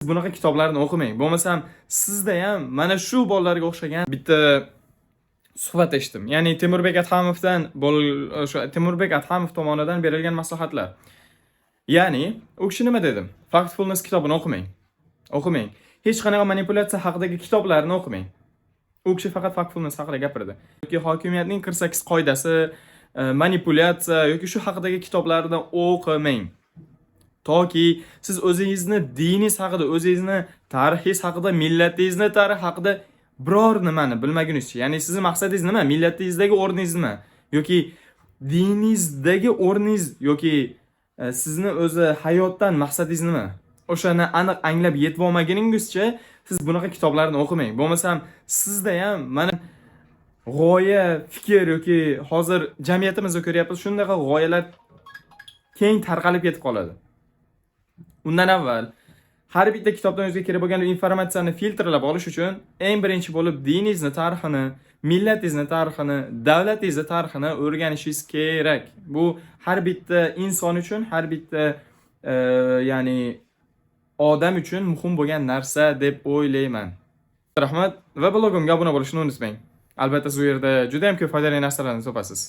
Bunaqa kitoblarni o'qimang. Bo'lmasam sizda ham mana shu bolalarga o'xshagan bitta suhbat eshitdim. Ya'ni Temurbek Adhamov tomonidan berilgan maslahatlar. Ya'ni u kishi nima dedi? Factfulness kitobini o'qimang. O'qimang. Hech qanaqa manipulyatsiya haqidagi kitoblarni o'qimang. U kishi faqat factfulness haqida gapirdi. Yoki hokimiyatning 48 qoidasi, manipulyatsiya yoki shu haqidagi kitoblarni o'qimang. Toki siz o'zingizni diningiz haqida, o'zingizni tarixingiz haqida, millatingizni tarixi haqida biror nimani bilmagunizcha. Ya'ni sizning maqsadingiz nima? Millatingizdagi o'rningiz nima? Yoki diningizdagi o'rningiz yoki sizni o'zi hayotdan maqsadingiz nima? O'shani aniq anglab yetib olmaguningizcha siz bunaqa kitoblarni o'qimang. Bo'lmasam sizda ham mana g'oya, fikr yoki hozir jamiyatimizda ko'ryapmiz, shunaqa g'oyalar keng tarqalib ketib qoladi. Undan avval har bitta kitobdan o'zga kerak bo'lgan informatsiyani filtrlab olish uchun eng birinchi bo'lib diningizni tarixini, millatingizni tarixini, davlatingizni tarixini o'rganishingiz kerak. Bu har bitta inson uchun, har bitta ya'ni odam uchun muhim bo'lgan narsa deb o'ylayman. Rahmat va blogimga obuna bo'lishni unutmang. Albatta, bu yerda juda ham ko'p foydali narsalarni topasiz.